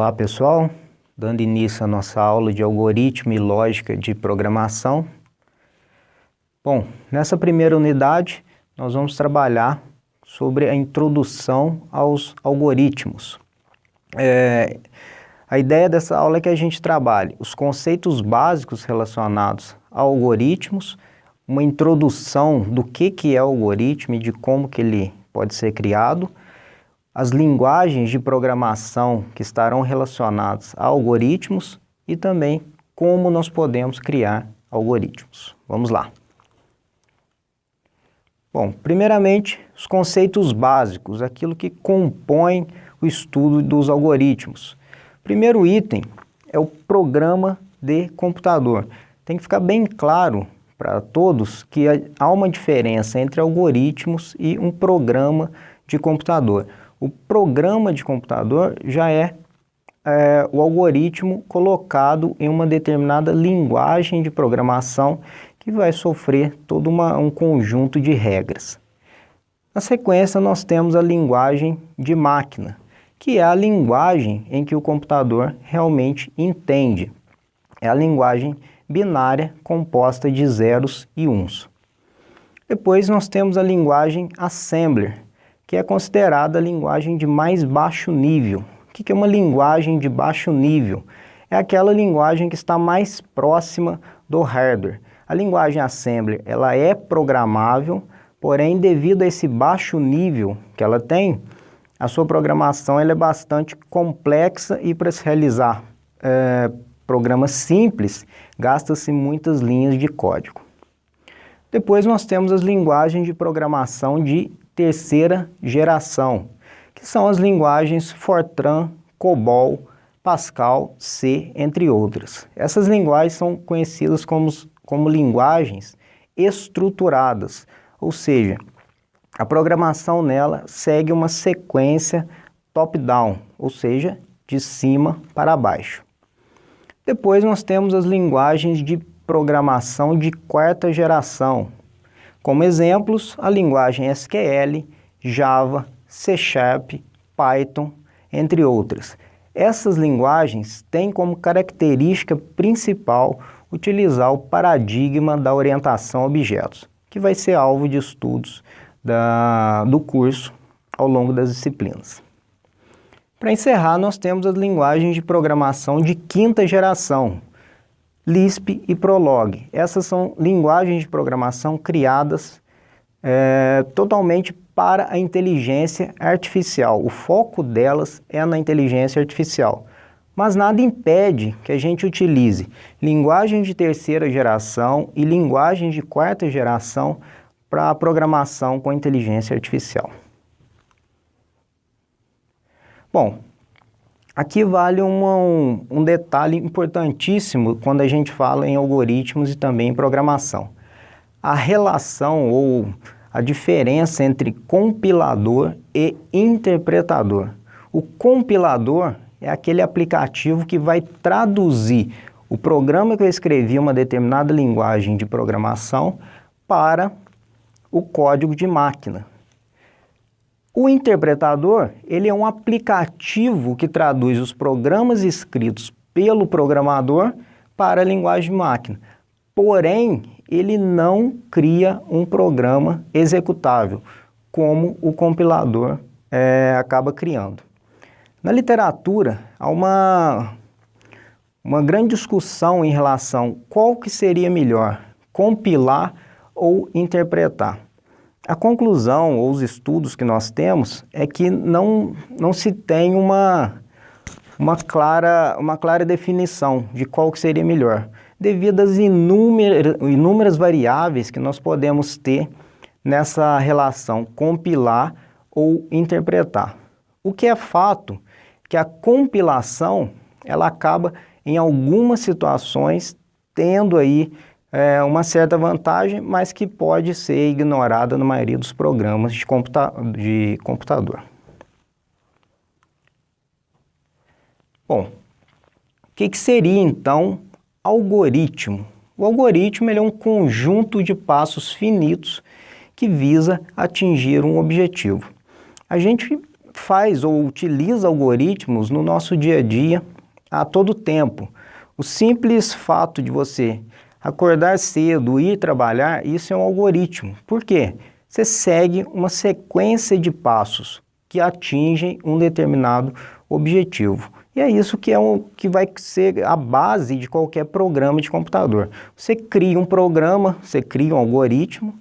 Olá pessoal, dando início à nossa aula de algoritmo e lógica de programação. Bom, nessa primeira unidade nós vamos trabalhar sobre a introdução aos algoritmos. A ideia dessa aula é que a gente trabalhe os conceitos básicos relacionados a algoritmos, uma introdução do que é o algoritmo e de como que ele pode ser criado, as linguagens de programação que estarão relacionadas a algoritmos e também como nós podemos criar algoritmos. Vamos lá. Bom, primeiramente, os conceitos básicos, aquilo que compõe o estudo dos algoritmos. Primeiro item é o programa de computador. Tem que ficar bem claro para todos que há uma diferença entre algoritmos e um programa de computador. O programa de computador já é o algoritmo colocado em uma determinada linguagem de programação que vai sofrer todo um conjunto de regras. Na sequência, nós temos a linguagem de máquina, que é a linguagem em que o computador realmente entende. É a linguagem binária composta de zeros e uns. Depois nós temos a linguagem assembler, que é considerada a linguagem de mais baixo nível. O que é uma linguagem de baixo nível? É aquela linguagem que está mais próxima do hardware. A linguagem assembler, ela é programável, porém, devido a esse baixo nível que ela tem, a sua programação ela é bastante complexa e para se realizar programas simples, gasta-se muitas linhas de código. Depois nós temos as linguagens de programação de terceira geração, que são as linguagens Fortran, COBOL, Pascal, C, entre outras. Essas linguagens são conhecidas como linguagens estruturadas, ou seja, a programação nela segue uma sequência top-down, ou seja, de cima para baixo. Depois nós temos as linguagens de programação de quarta geração. Como exemplos, a linguagem SQL, Java, C#, Python, entre outras. Essas linguagens têm como característica principal utilizar o paradigma da orientação a objetos, que vai ser alvo de estudos do curso ao longo das disciplinas. Para encerrar, nós temos as linguagens de programação de quinta geração, Lisp e Prolog. Essas são linguagens de programação criadas totalmente para a inteligência artificial. O foco delas é na inteligência artificial. Mas nada impede que a gente utilize linguagens de terceira geração e linguagens de quarta geração para a programação com inteligência artificial. Bom, aqui vale um detalhe importantíssimo quando a gente fala em algoritmos e também em programação. A relação ou a diferença entre compilador e interpretador. O compilador é aquele aplicativo que vai traduzir o programa que eu escrevi em uma determinada linguagem de programação para o código de máquina. O interpretador, ele é um aplicativo que traduz os programas escritos pelo programador para a linguagem de máquina. Porém, ele não cria um programa executável, como o compilador acaba criando. Na literatura, há uma grande discussão em relação a qual que seria melhor, compilar ou interpretar. A conclusão ou os estudos que nós temos é que não se tem uma clara definição de qual que seria melhor, devido às inúmeras variáveis que nós podemos ter nessa relação compilar ou interpretar. O que é fato é que a compilação ela acaba em algumas situações tendo aí uma certa vantagem, mas que pode ser ignorada na maioria dos programas de computador. Bom, o que seria então algoritmo? O algoritmo ele é um conjunto de passos finitos que visa atingir um objetivo. A gente faz ou utiliza algoritmos no nosso dia a dia a todo tempo. O simples fato de você acordar cedo e ir trabalhar, isso é um algoritmo. Por quê? Você segue uma sequência de passos que atingem um determinado objetivo. E é isso que vai ser a base de qualquer programa de computador. Você cria um programa, você cria um algoritmo,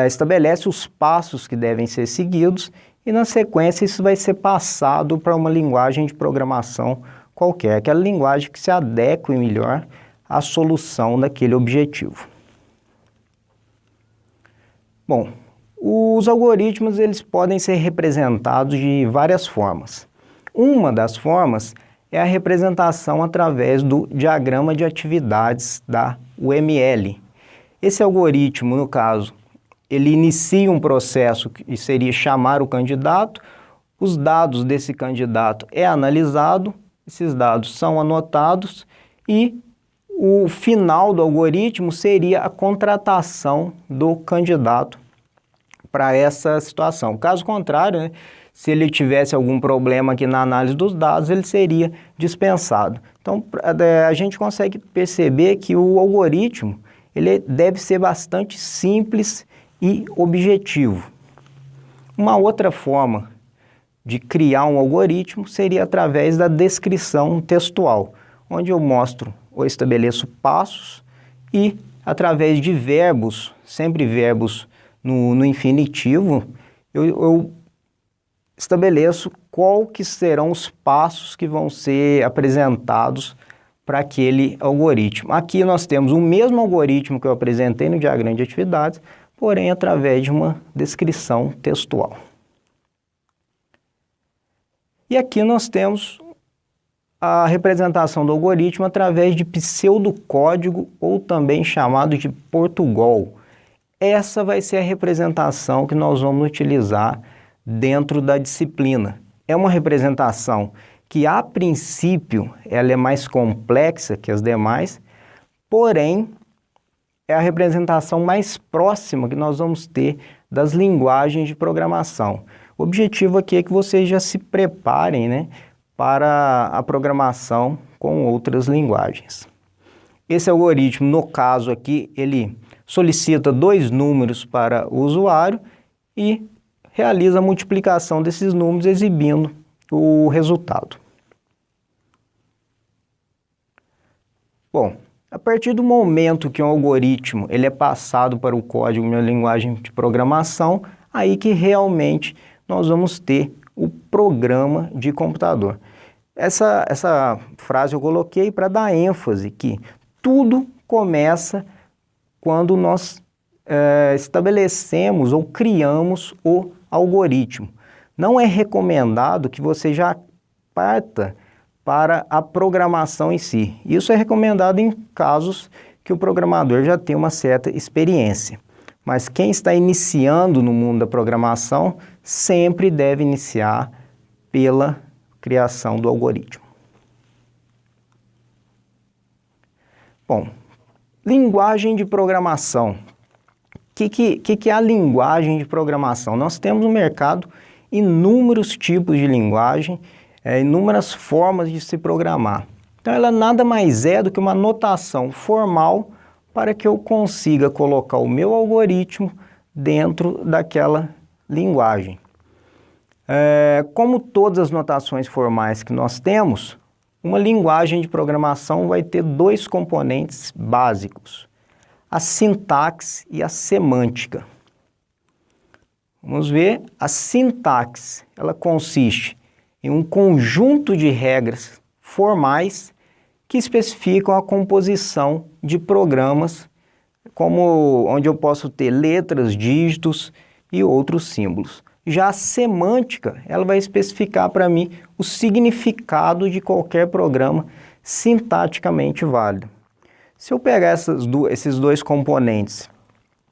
estabelece os passos que devem ser seguidos e, na sequência, isso vai ser passado para uma linguagem de programação qualquer, aquela linguagem que se adeque melhor à solução daquele objetivo. Bom, os algoritmos eles podem ser representados de várias formas. Uma das formas é a representação através do diagrama de atividades da UML. Esse algoritmo, no caso, ele inicia um processo que seria chamar o candidato, os dados desse candidato é analisado, esses dados são anotados e o final do algoritmo seria a contratação do candidato para essa situação. Caso contrário, né, se ele tivesse algum problema aqui na análise dos dados, ele seria dispensado. Então, a gente consegue perceber que o algoritmo ele deve ser bastante simples e objetivo. Uma outra forma de criar um algoritmo seria através da descrição textual, onde eu mostro ou estabeleço passos e, através de verbos, sempre verbos no infinitivo, eu estabeleço qual que serão os passos que vão ser apresentados para aquele algoritmo. Aqui nós temos o mesmo algoritmo que eu apresentei no diagrama de atividades, porém através de uma descrição textual. E aqui nós temos a representação do algoritmo através de pseudocódigo ou também chamado de Portugal. Essa vai ser a representação que nós vamos utilizar dentro da disciplina. É uma representação que, a princípio, ela é mais complexa que as demais, porém, é a representação mais próxima que nós vamos ter das linguagens de programação. O objetivo aqui é que vocês já se preparem, né, para a programação com outras linguagens. Esse algoritmo, no caso aqui, ele solicita 2 números para o usuário e realiza a multiplicação desses números exibindo o resultado. Bom, a partir do momento que um algoritmo ele é passado para o código em uma linguagem de programação, aí que realmente nós vamos ter o programa de computador. Essa frase eu coloquei para dar ênfase que tudo começa quando nós estabelecemos ou criamos o algoritmo. Não é recomendado que você já parta para a programação em si. Isso é recomendado em casos que o programador já tem uma certa experiência. Mas quem está iniciando no mundo da programação sempre deve iniciar pela criação do algoritmo. Bom, linguagem de programação. O que é a linguagem de programação? Nós temos no mercado inúmeros tipos de linguagem, inúmeras formas de se programar. Então, ela nada mais é do que uma notação formal para que eu consiga colocar o meu algoritmo dentro daquela linguagem. Como todas as notações formais que nós temos, uma linguagem de programação vai ter 2 componentes básicos, a sintaxe e a semântica. Vamos ver, a sintaxe, ela consiste em um conjunto de regras formais que especificam a composição de programas, onde eu posso ter letras, dígitos e outros símbolos. Já a semântica, ela vai especificar para mim o significado de qualquer programa sintaticamente válido. Se eu pegar esses 2 componentes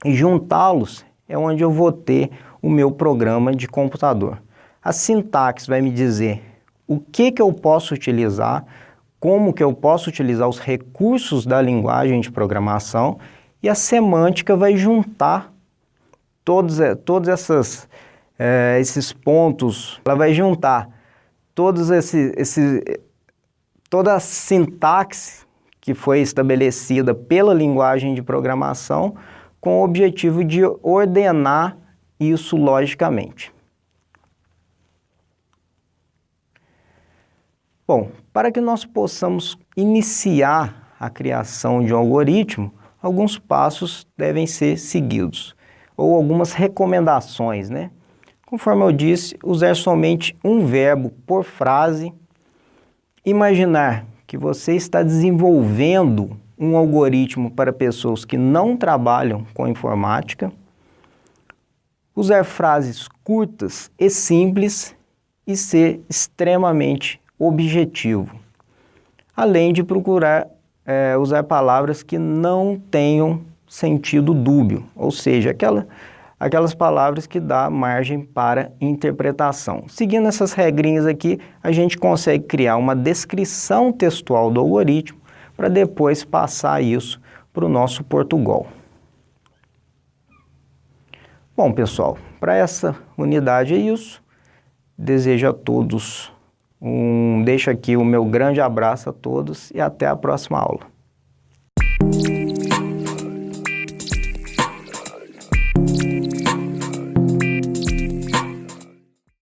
e juntá-los, é onde eu vou ter o meu programa de computador. A sintaxe vai me dizer o que eu posso utilizar, como que eu posso utilizar os recursos da linguagem de programação, e a semântica vai juntar todas essas esses pontos, ela vai juntar toda a sintaxe que foi estabelecida pela linguagem de programação com o objetivo de ordenar isso logicamente. Bom, para que nós possamos iniciar a criação de um algoritmo, alguns passos devem ser seguidos, ou algumas recomendações, né? Conforme eu disse, usar somente um verbo por frase, imaginar que você está desenvolvendo um algoritmo para pessoas que não trabalham com informática, usar frases curtas e simples e ser extremamente objetivo, além de procurar usar palavras que não tenham sentido dúbio, ou seja, aquelas palavras que dão margem para interpretação. Seguindo essas regrinhas aqui, a gente consegue criar uma descrição textual do algoritmo para depois passar isso para o nosso Portugal. Bom, pessoal, para essa unidade é isso. Desejo a todos deixo aqui o meu grande abraço a todos e até a próxima aula.